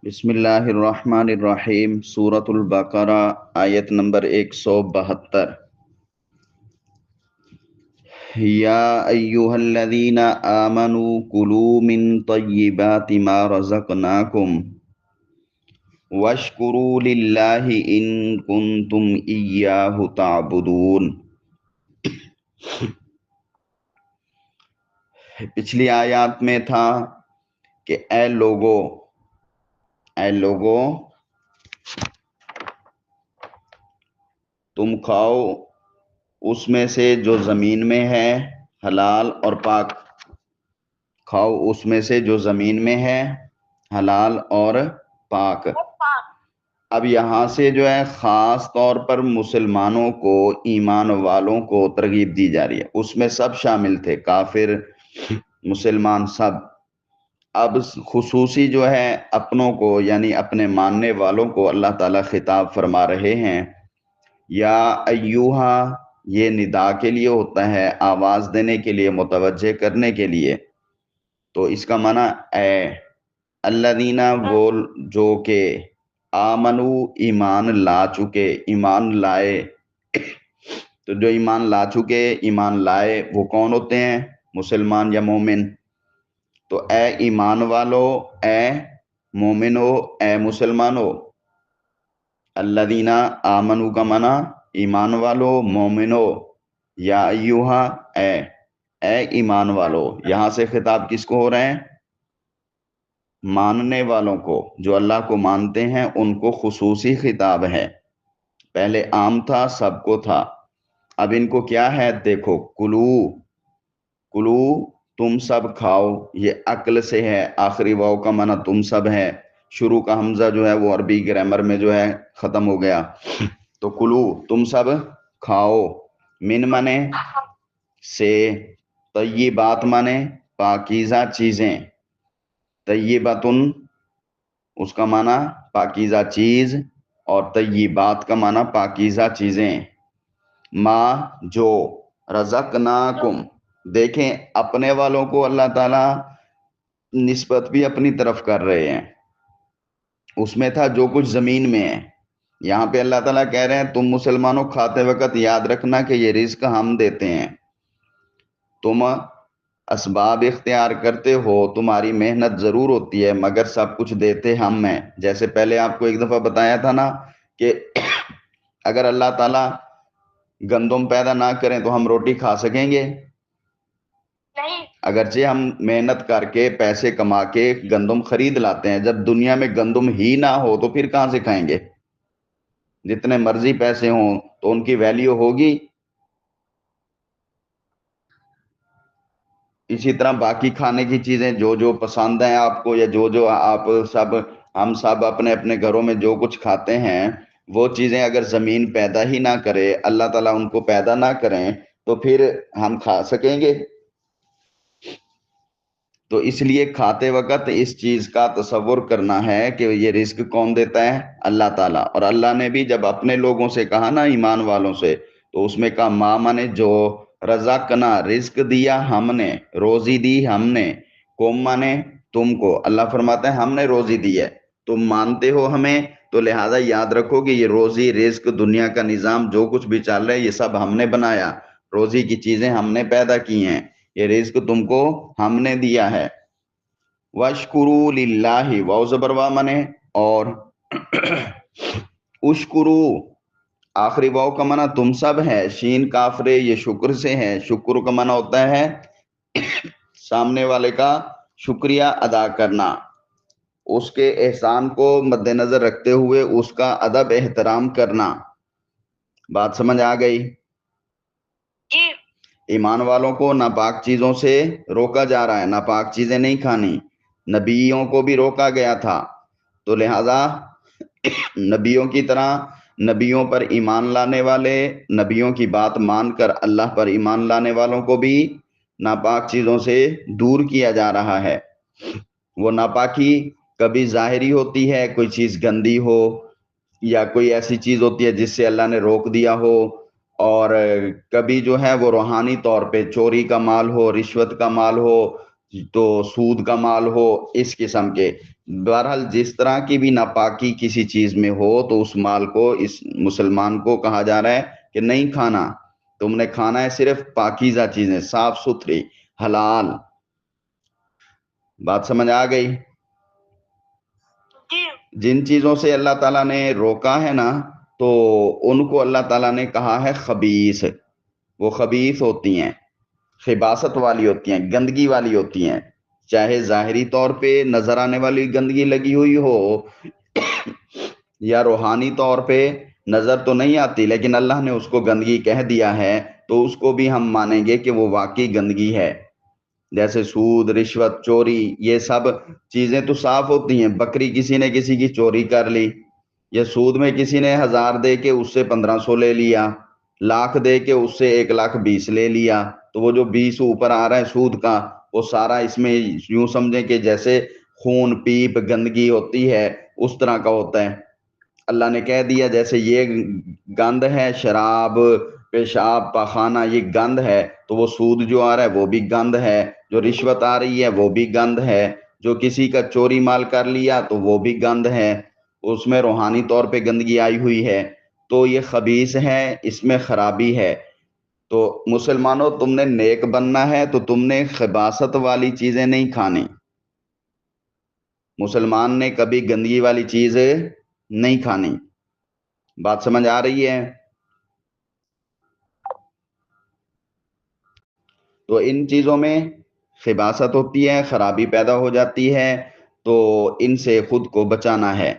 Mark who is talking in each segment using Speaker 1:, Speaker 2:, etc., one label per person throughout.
Speaker 1: بسم اللہ الرحمن الرحیم، سورۃ البقرہ، آیت نمبر 172۔ یا ایہا الذین آمنوا کلوا من طیبات ما رزقناکم واشکروا للہ ان کنتم ایاہ تعبدون۔ پچھلی آیات میں تھا کہ اے لوگو تم کھاؤ اس میں سے جو زمین میں ہے حلال اور پاک، کھاؤ اس میں سے جو زمین میں ہے حلال اور پاک۔ اب یہاں سے جو ہے خاص طور پر مسلمانوں کو، ایمان والوں کو ترغیب دی جا رہی ہے۔ اس میں سب شامل تھے، کافر مسلمان سب۔ اب خصوصی جو ہے اپنوں کو، یعنی اپنے ماننے والوں کو اللہ تعالیٰ خطاب فرما رہے ہیں۔ یا ایوہا یہ ندا کے لیے ہوتا ہے، آواز دینے کے لیے، متوجہ کرنے کے لیے۔ تو اس کا معنی اے الذین، وہ جو کہ آمنو ایمان لا چکے، ایمان لائے۔ تو جو ایمان لا چکے، ایمان لائے، وہ کون ہوتے ہیں؟ مسلمان یا مومن۔ تو اے ایمان والو، اے مومنو، اے مسلمانو۔ الذین آمنو کا معنی ایمان والو، مومنو۔ یا ایوہا اے ایمان والو، یہاں سے خطاب کس کو ہو رہے ہیں؟ ماننے والوں کو، جو اللہ کو مانتے ہیں ان کو خصوصی خطاب ہے۔ پہلے عام تھا، سب کو تھا، اب ان کو کیا ہے؟ دیکھو، کلو تم سب کھاؤ، یہ عقل سے ہے، آخری واو کا معنی تم سب ہے، شروع کا حمزہ جو ہے وہ عربی گرامر میں جو ہے ختم ہو گیا۔ تو کلو تم سب کھاؤ، من مانے سے، طیبات مانے پاکیزہ چیزیں، طیباتن اس کا معنی پاکیزہ چیز، اور طیبات کا معنی پاکیزہ چیزیں۔ ما جو، رزقناکم، دیکھیں اپنے والوں کو اللہ تعالیٰ نسبت بھی اپنی طرف کر رہے ہیں۔ اس میں تھا جو کچھ زمین میں ہے، یہاں پہ اللہ تعالیٰ کہہ رہے ہیں تم مسلمانوں کھاتے وقت یاد رکھنا کہ یہ رزق ہم دیتے ہیں، تم اسباب اختیار کرتے ہو، تمہاری محنت ضرور ہوتی ہے، مگر سب کچھ دیتے ہم ہیں۔ جیسے پہلے آپ کو ایک دفعہ بتایا تھا نا کہ اگر اللہ تعالیٰ گندم پیدا نہ کریں تو ہم روٹی کھا سکیں گے؟ اگرچہ ہم محنت کر کے پیسے کما کے گندم خرید لاتے ہیں، جب دنیا میں گندم ہی نہ ہو تو پھر کہاں سے کھائیں گے؟ جتنے مرضی پیسے ہوں تو ان کی ویلیو ہوگی؟ اسی طرح باقی کھانے کی چیزیں جو پسند ہیں آپ کو، یا جو آپ سب، ہم سب اپنے اپنے گھروں میں جو کچھ کھاتے ہیں، وہ چیزیں اگر زمین پیدا ہی نہ کرے، اللہ تعالیٰ ان کو پیدا نہ کریں، تو پھر ہم کھا سکیں گے؟ تو اس لیے کھاتے وقت اس چیز کا تصور کرنا ہے کہ یہ رزق کون دیتا ہے؟ اللہ تعالیٰ۔ اور اللہ نے بھی جب اپنے لوگوں سے کہا نا، ایمان والوں سے، تو اس میں کہا ما مانے جو، رزقنا رزق دیا ہم نے، روزی دی ہم نے، قوم مانے تم کو، اللہ فرماتا ہے ہم نے روزی دی ہے، تم مانتے ہو ہمیں، تو لہٰذا یاد رکھو کہ یہ روزی رزق دنیا کا نظام جو کچھ بھی چل رہا ہے یہ سب ہم نے بنایا، روزی کی چیزیں ہم نے پیدا کی ہیں، یہ رزق تم کو ہم نے دیا ہے۔ وَاشْكُرُوا لِلَّهِ، واو زبر وا مانے اور اشکرو آخری واو کا معنی تم سب ہے، شین کافرے یہ شکر سے ہے، شکر کا معنی ہوتا ہے سامنے والے کا شکریہ ادا کرنا، اس کے احسان کو مد نظر رکھتے ہوئے اس کا ادب احترام کرنا۔ بات سمجھ آ گئی؟ ایمان والوں کو ناپاک چیزوں سے روکا جا رہا ہے، ناپاک چیزیں نہیں کھانی، نبیوں کو بھی روکا گیا تھا، تو لہذا نبیوں کی طرح نبیوں پر ایمان لانے والے، نبیوں کی بات مان کر اللہ پر ایمان لانے والوں کو بھی ناپاک چیزوں سے دور کیا جا رہا ہے۔ وہ ناپاکی کبھی ظاہری ہوتی ہے، کوئی چیز گندی ہو، یا کوئی ایسی چیز ہوتی ہے جس سے اللہ نے روک دیا ہو، اور کبھی جو ہے وہ روحانی طور پہ چوری کا مال ہو، رشوت کا مال ہو، تو سود کا مال ہو، اس قسم کے، بہرحال جس طرح کی بھی ناپاکی کسی چیز میں ہو تو اس مال کو اس مسلمان کو کہا جا رہا ہے کہ نہیں کھانا، تم نے کھانا ہے صرف پاکیزہ چیزیں، صاف ستھری، حلال۔ بات سمجھ آ گئی؟ جن چیزوں سے اللہ تعالیٰ نے روکا ہے نا تو ان کو اللہ تعالیٰ نے کہا ہے خبیث، وہ خبیث ہوتی ہیں، خباثت والی ہوتی ہیں، گندگی والی ہوتی ہیں، چاہے ظاہری طور پہ نظر آنے والی گندگی لگی ہوئی ہو یا روحانی طور پہ نظر تو نہیں آتی، لیکن اللہ نے اس کو گندگی کہہ دیا ہے تو اس کو بھی ہم مانیں گے کہ وہ واقعی گندگی ہے۔ جیسے سود، رشوت، چوری، یہ سب چیزیں تو صاف ہوتی ہیں۔ بکری کسی نے کسی کی چوری کر لی، یا سود میں کسی نے 1000 دے کے اس سے 1500 لے لیا، لاکھ دے کے اس سے 1,20,000 لے لیا، تو وہ جو 20 اوپر آ رہا ہے سود کا، وہ سارا اس میں یوں سمجھیں کہ جیسے خون پیپ گندگی ہوتی ہے اس طرح کا ہوتا ہے۔ اللہ نے کہہ دیا جیسے یہ گند ہے، شراب، پیشاب، پاخانہ، یہ گند ہے، تو وہ سود جو آ رہا ہے وہ بھی گند ہے، جو رشوت آ رہی ہے وہ بھی گند ہے، جو کسی کا چوری مال کر لیا تو وہ بھی گند ہے، اس میں روحانی طور پہ گندگی آئی ہوئی ہے، تو یہ خبیث ہے، اس میں خرابی ہے۔ تو مسلمانوں تم نے نیک بننا ہے تو تم نے خباثت والی چیزیں نہیں کھانی۔ مسلمان نے کبھی گندگی والی چیز نہیں کھانی۔ بات سمجھ آ رہی ہے؟ تو ان چیزوں میں خباثت ہوتی ہے، خرابی پیدا ہو جاتی ہے، تو ان سے خود کو بچانا ہے۔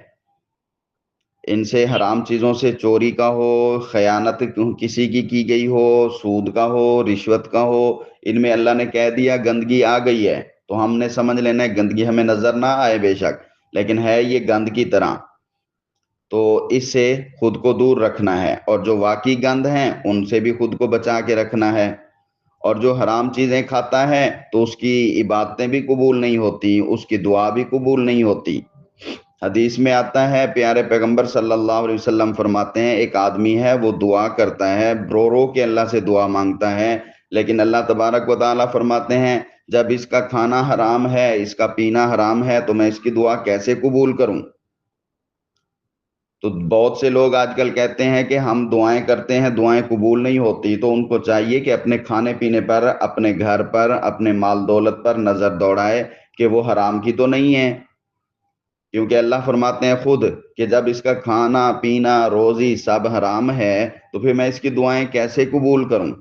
Speaker 1: ان سے حرام چیزوں سے، چوری کا ہو، خیانت کسی کی گئی ہو، سود کا ہو، رشوت کا ہو، ان میں اللہ نے کہہ دیا گندگی آ گئی ہے تو ہم نے سمجھ لینا ہے گندگی ہمیں نظر نہ آئے بے شک، لیکن ہے یہ گند کی طرح، تو اس سے خود کو دور رکھنا ہے، اور جو واقعی گند ہیں ان سے بھی خود کو بچا کے رکھنا ہے۔ اور جو حرام چیزیں کھاتا ہے تو اس کی عبادتیں بھی قبول نہیں ہوتی، اس کی دعا بھی قبول نہیں ہوتی۔ حدیث میں آتا ہے، پیارے پیغمبر صلی اللہ علیہ وسلم فرماتے ہیں ایک آدمی ہے وہ دعا کرتا ہے، رو رو کے اللہ سے دعا مانگتا ہے، لیکن اللہ تبارک و تعالیٰ فرماتے ہیں جب اس کا کھانا حرام ہے، اس کا پینا حرام ہے تو میں اس کی دعا کیسے قبول کروں؟ تو بہت سے لوگ آج کل کہتے ہیں کہ ہم دعائیں کرتے ہیں، دعائیں قبول نہیں ہوتی، تو ان کو چاہیے کہ اپنے کھانے پینے پر، اپنے گھر پر، اپنے مال دولت پر نظر دوڑائے کہ وہ حرام کی تو نہیں ہے، کیونکہ اللہ فرماتے ہیں خود کہ جب اس کا کھانا پینا روزی سب حرام ہے تو پھر میں اس کی دعائیں کیسے قبول کروں؟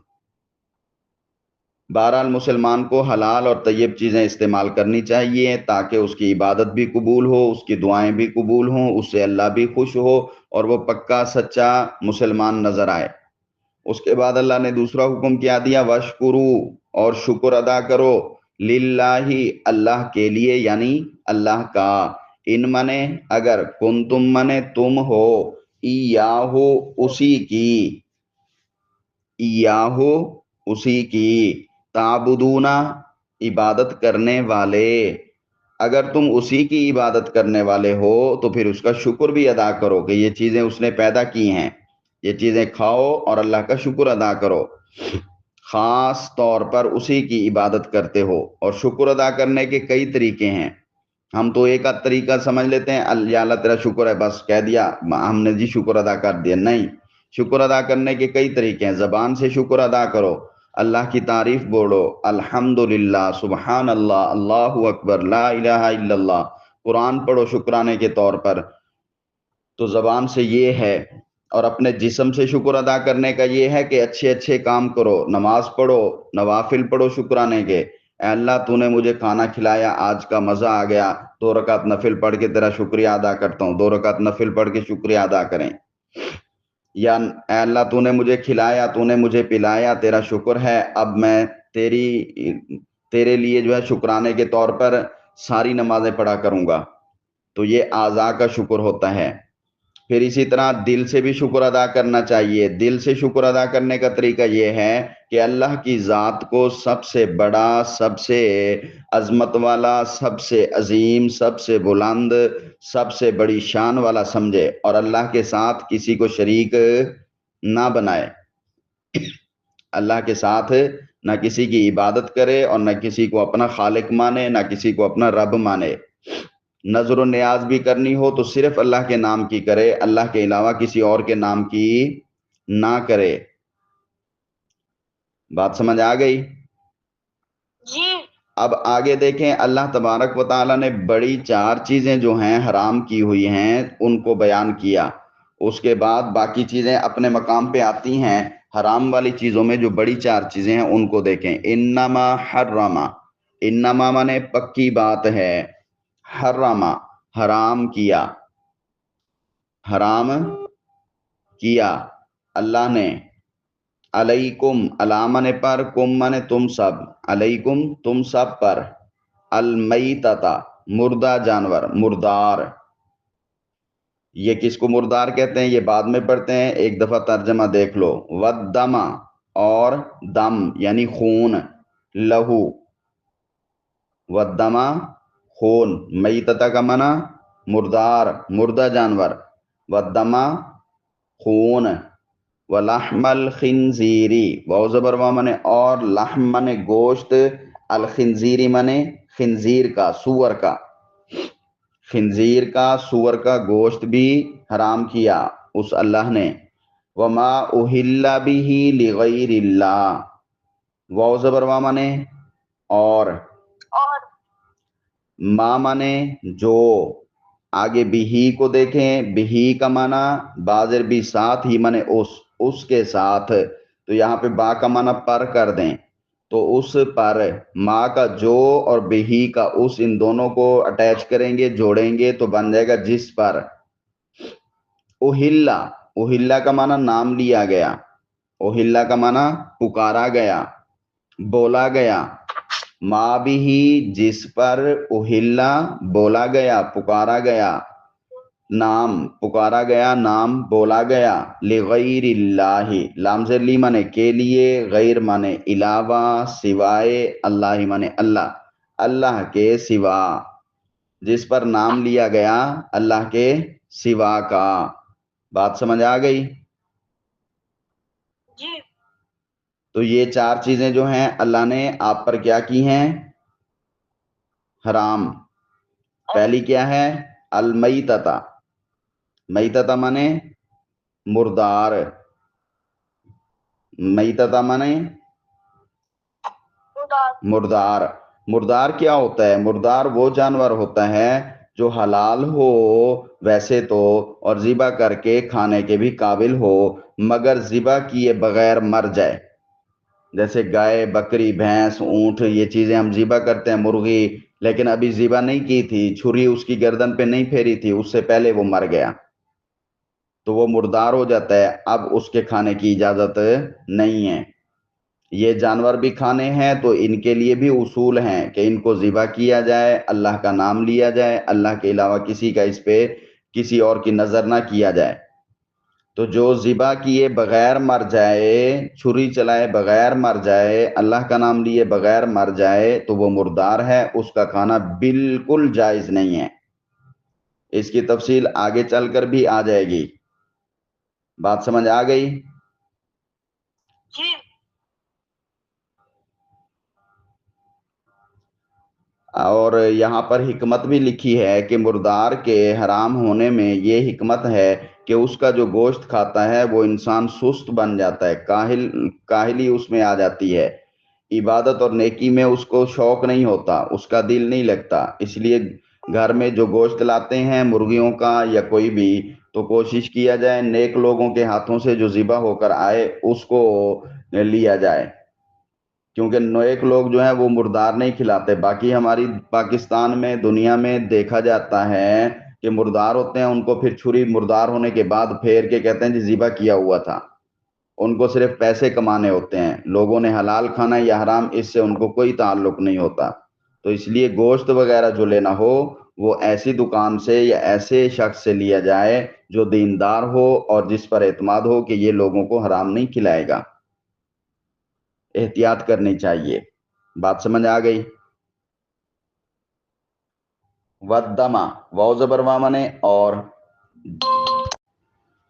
Speaker 1: بہرحال مسلمان کو حلال اور طیب چیزیں استعمال کرنی چاہیے تاکہ اس کی عبادت بھی قبول ہو، اس کی دعائیں بھی قبول ہوں، اس سے اللہ بھی خوش ہو اور وہ پکا سچا مسلمان نظر آئے۔ اس کے بعد اللہ نے دوسرا حکم کیا دیا، وَاشْکُرُوا، اور شکر ادا کرو، للہ، اللہ کے لیے، یعنی اللہ کا، ان منے اگر، کنتم منے تم ہو، ایاہو اسی کی، ایاہو اسی کی، تعبدون عبادت کرنے والے، اگر تم اسی کی عبادت کرنے والے ہو تو پھر اس کا شکر بھی ادا کرو کہ یہ چیزیں اس نے پیدا کی ہیں، یہ چیزیں کھاؤ اور اللہ کا شکر ادا کرو، خاص طور پر اسی کی عبادت کرتے ہو۔ اور شکر ادا کرنے کے کئی طریقے ہیں، ہم تو ایک آدھ طریقہ سمجھ لیتے ہیں، یا اللہ تیرا شکر ہے بس کہہ دیا ہم نے جی شکر ادا کر دیا، نہیں، شکر ادا کرنے کے کئی طریقے ہیں۔ زبان سے شکر ادا کرو، اللہ کی تعریف بولو، الحمدللہ، سبحان اللہ، اللہ اکبر، لا الہ الا اللہ، قرآن پڑھو شکرانے کے طور پر، تو زبان سے یہ ہے۔ اور اپنے جسم سے شکر ادا کرنے کا یہ ہے کہ اچھے اچھے کام کرو، نماز پڑھو، نوافل پڑھو شکرانے کے، اے اللہ تو نے مجھے کھانا کھلایا، آج کا مزہ آ گیا، 2 رکعت نفل پڑھ کے تیرا شکریہ ادا کرتا ہوں، 2 رکعت نفل پڑھ کے شکریہ ادا کریں۔ یا اے اللہ تو نے مجھے کھلایا، تو نے مجھے پلایا، تیرا شکر ہے، اب میں تیرے لیے جو ہے شکرانے کے طور پر ساری نمازیں پڑھا کروں گا، تو یہ اعضاء کا شکر ہوتا ہے۔ پھر اسی طرح دل سے بھی شکر ادا کرنا چاہیے۔ دل سے شکر ادا کرنے کا طریقہ یہ ہے کہ اللہ کی ذات کو سب سے بڑا، سب سے عظمت والا، سب سے عظیم، سب سے بلند، سب سے بڑی شان والا سمجھے، اور اللہ کے ساتھ کسی کو شریک نہ بنائے، اللہ کے ساتھ نہ کسی کی عبادت کرے اور نہ کسی کو اپنا خالق مانے، نہ کسی کو اپنا رب مانے۔ نظر و نیاز بھی کرنی ہو تو صرف اللہ کے نام کی کرے، اللہ کے علاوہ کسی اور کے نام کی نہ کرے۔ بات سمجھ آ گئی؟
Speaker 2: جی۔
Speaker 1: اب آگے دیکھیں، اللہ تبارک و تعالیٰ نے بڑی 4 چیزیں جو ہیں حرام کی ہوئی ہیں ان کو بیان کیا، اس کے بعد باقی چیزیں اپنے مقام پہ آتی ہیں۔ حرام والی چیزوں میں جو بڑی 4 چیزیں ہیں ان کو دیکھیں۔ انما حرما، انما مانے پکی بات ہے، حرما حرام کیا، حرام کیا اللہ نے، علیکم علامن پر، کم من تم سب، علیکم تم سب پر، المیتتا مردہ جانور، مردار۔ یہ کس کو مردار کہتے ہیں یہ بعد میں پڑھتے ہیں، ایک دفعہ ترجمہ دیکھ لو۔ ودما اور دم یعنی خون، لہو، ودما خون، میتتا کا منع مردار مردہ جانور، ودما خون، ولحم الخنزیری، واو زبر وا منے اور، لحم منے گوشت، الخنزیری منے خنزیر کا، سور کا، خنزیر کا سور کا گوشت بھی حرام کیا اس اللہ نے۔ وما اہل بہ لغیر اللہ، واو زبر وا منے اور، ما منے جو، آگے بہی کو دیکھیں، بہی کا معنی بعض عربی ساتھ ہی منے اس کے ساتھ، تو یہاں پہ با کا معنی پر کر دیں تو اس پر، ما کا جو اور بہی کا اس، ان دونوں کو اٹیچ کریں گے جوڑیں گے تو بن جائے گا جس پر۔ اوہلا، اوہلا کا معنی نام لیا گیا، اوہلا کا معنی پکارا گیا، بولا گیا، ما بھی جس پر، اوہلا بولا گیا پکارا گیا، نام پکارا گیا نام بولا گیا، لغیر اللہ لام زیر لی مانے کے لیے، غیر مانے علاوہ، سوائے، اللہ مانے اللہ، اللہ کے سوا، جس پر نام لیا گیا اللہ کے سوا کا۔ بات سمجھ آ گئی؟
Speaker 2: جی۔
Speaker 1: تو یہ 4 چیزیں جو ہیں اللہ نے آپ پر کیا کی ہیں؟ حرام۔ پہلی کیا ہے؟ المیتتا، میتتا مانے مردار، میتتا مانے مردار۔ مردار کیا ہوتا ہے؟ مردار وہ جانور ہوتا ہے جو حلال ہو ویسے تو، اور ذبح کر کے کھانے کے بھی قابل ہو، مگر ذبح کیے بغیر مر جائے، جیسے گائے، بکری، بھینس، اونٹ، یہ چیزیں ہم ذبح کرتے ہیں، مرغی، لیکن ابھی ذبح نہیں کی تھی، چھری اس کی گردن پہ نہیں پھیری تھی، اس سے پہلے وہ مر گیا تو وہ مردار ہو جاتا ہے، اب اس کے کھانے کی اجازت نہیں ہے۔ یہ جانور بھی کھانے ہیں تو ان کے لیے بھی اصول ہیں کہ ان کو ذبح کیا جائے، اللہ کا نام لیا جائے، اللہ کے علاوہ کسی کا اس پہ کسی اور کی نظر نہ کیا جائے۔ تو جو ذبح کیے بغیر مر جائے، چھری چلائے بغیر مر جائے، اللہ کا نام لیے بغیر مر جائے تو وہ مردار ہے، اس کا کھانا بالکل جائز نہیں ہے۔ اس کی تفصیل آگے چل کر بھی آ جائے گی۔ بات سمجھ آ گئی؟
Speaker 2: جی۔
Speaker 1: اور یہاں پر حکمت بھی لکھی ہے کہ مردار کے حرام ہونے میں یہ حکمت ہے کہ اس کا جو گوشت کھاتا ہے وہ انسان سست بن جاتا ہے، کاہلی اس میں آ جاتی ہے، عبادت اور نیکی میں اس کو شوق نہیں ہوتا، اس کا دل نہیں لگتا۔ اس لیے گھر میں جو گوشت لاتے ہیں مرغیوں کا یا کوئی بھی، تو کوشش کیا جائے نیک لوگوں کے ہاتھوں سے جو ذبح ہو کر آئے اس کو لیا جائے، کیونکہ نیک لوگ جو ہیں وہ مردار نہیں کھلاتے۔ باقی ہماری پاکستان میں، دنیا میں دیکھا جاتا ہے کہ مردار ہوتے ہیں، ان کو پھر چھری مردار ہونے کے بعد پھیر کے کہتے ہیں جی ذبح کیا ہوا تھا، ان کو صرف پیسے کمانے ہوتے ہیں، لوگوں نے حلال کھانا یا حرام اس سے ان کو کوئی تعلق نہیں ہوتا۔ تو اس لیے گوشت وغیرہ جو لینا ہو وہ ایسی دکان سے یا ایسے شخص سے لیا جائے جو دیندار ہو اور جس پر اعتماد ہو کہ یہ لوگوں کو حرام نہیں کھلائے گا۔ احتیاط کرنی چاہیے۔ بات سمجھ آ گئی؟ ودما، واو زبر وا منے اور،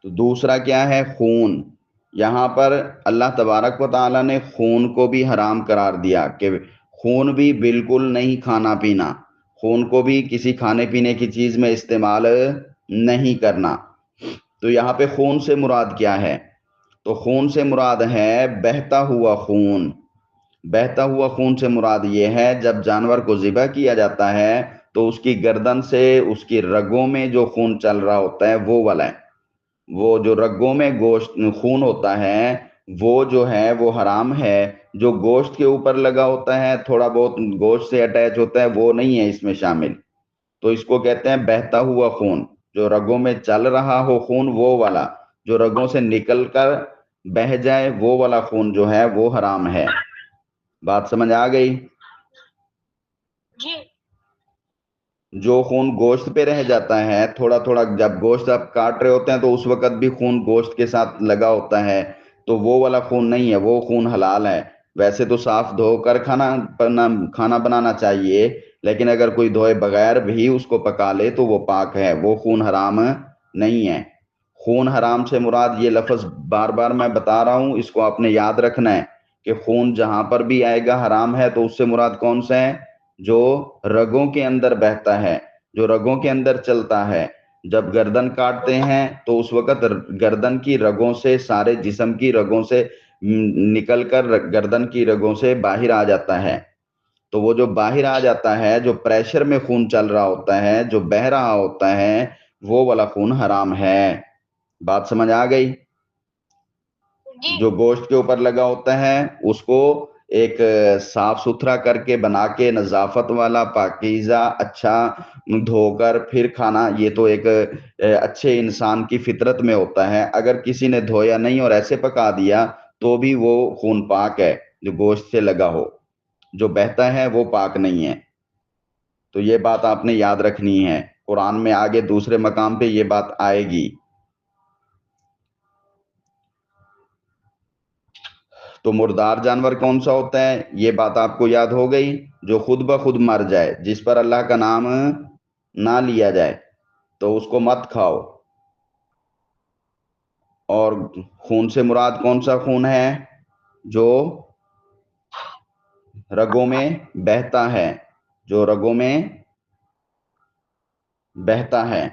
Speaker 1: تو دوسرا کیا ہے؟ خون۔ یہاں پر اللہ تبارک و تعالیٰ نے خون کو بھی حرام قرار دیا کہ خون بھی بالکل نہیں کھانا پینا، خون کو بھی کسی کھانے پینے کی چیز میں استعمال نہیں کرنا۔ تو یہاں پہ خون سے مراد کیا ہے؟ تو خون سے مراد ہے بہتا ہوا خون۔ بہتا ہوا خون سے مراد یہ ہے جب جانور کو ذبح کیا جاتا ہے تو اس کی گردن سے اس کی رگوں میں جو خون چل رہا ہوتا ہے وہ والا ہے۔ وہ جو رگوں میں گوشت خون ہوتا ہے وہ جو ہے وہ حرام ہے۔ جو گوشت کے اوپر لگا ہوتا ہے تھوڑا بہت گوشت سے اٹیچ ہوتا ہے وہ نہیں ہے اس میں شامل۔ تو اس کو کہتے ہیں بہتا ہوا خون۔ جو رگوں میں چل رہا ہو خون وہ والا، جو رگوں سے نکل کر بہہ جائے وہ والا خون جو ہے وہ حرام ہے۔ بات سمجھ آ گئی؟
Speaker 2: جی
Speaker 1: جو خون گوشت پہ رہ جاتا ہے تھوڑا تھوڑا، جب گوشت آپ کاٹ رہے ہوتے ہیں تو اس وقت بھی خون گوشت کے ساتھ لگا ہوتا ہے، تو وہ والا خون نہیں ہے، وہ خون حلال ہے۔ ویسے تو صاف دھو کر کھانا بنانا چاہیے، لیکن اگر کوئی دھوئے بغیر بھی اس کو پکا لے تو وہ پاک ہے، وہ خون حرام نہیں ہے۔ خون حرام سے مراد یہ لفظ بار بار میں بتا رہا ہوں، اس کو آپ نے یاد رکھنا ہے کہ خون جہاں پر بھی آئے گا حرام ہے۔ تو اس سے مراد کون سا ہے؟ جو رگوں کے اندر بہتا ہے، جو رگوں کے اندر چلتا ہے۔ جب گردن کاٹتے ہیں تو اس وقت گردن کی رگوں سے، سارے جسم کی رگوں سے نکل کر گردن کی رگوں سے باہر آ جاتا ہے۔ تو وہ جو باہر آ جاتا ہے، جو پریشر میں خون چل رہا ہوتا ہے، جو بہ رہا ہوتا ہے، وہ والا خون حرام ہے۔ بات سمجھ آ گئی؟
Speaker 2: جی
Speaker 1: جو گوشت کے اوپر لگا ہوتا ہے اس کو ایک صاف ستھرا کر کے بنا کے، نظافت والا پاکیزہ اچھا دھو کر پھر کھانا، یہ تو ایک اچھے انسان کی فطرت میں ہوتا ہے۔ اگر کسی نے دھویا نہیں اور ایسے پکا دیا تو بھی وہ خون پاک ہے جو گوشت سے لگا ہو، جو بہتا ہے وہ پاک نہیں ہے۔ تو یہ بات آپ نے یاد رکھنی ہے، قرآن میں آگے دوسرے مقام پہ یہ بات آئے گی۔ تو مردار جانور کون سا ہوتا ہے؟ یہ بات آپ کو یاد ہو گئی، جو خود بخود مر جائے، جس پر اللہ کا نام نہ لیا جائے تو اس کو مت کھاؤ۔ اور خون سے مراد کون سا خون ہے؟ جو رگوں میں بہتا ہے، جو رگوں میں بہتا ہے۔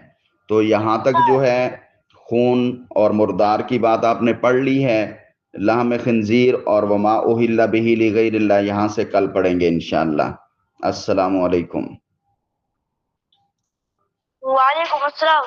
Speaker 1: تو یہاں تک جو ہے خون اور مردار کی بات آپ نے پڑھ لی ہے۔ لحم خنزیر اور وما اہل بہ لغیر اللہ یہاں سے کل پڑھیں گے انشاءاللہ۔ السلام علیکم۔
Speaker 2: وعلیکم السلام۔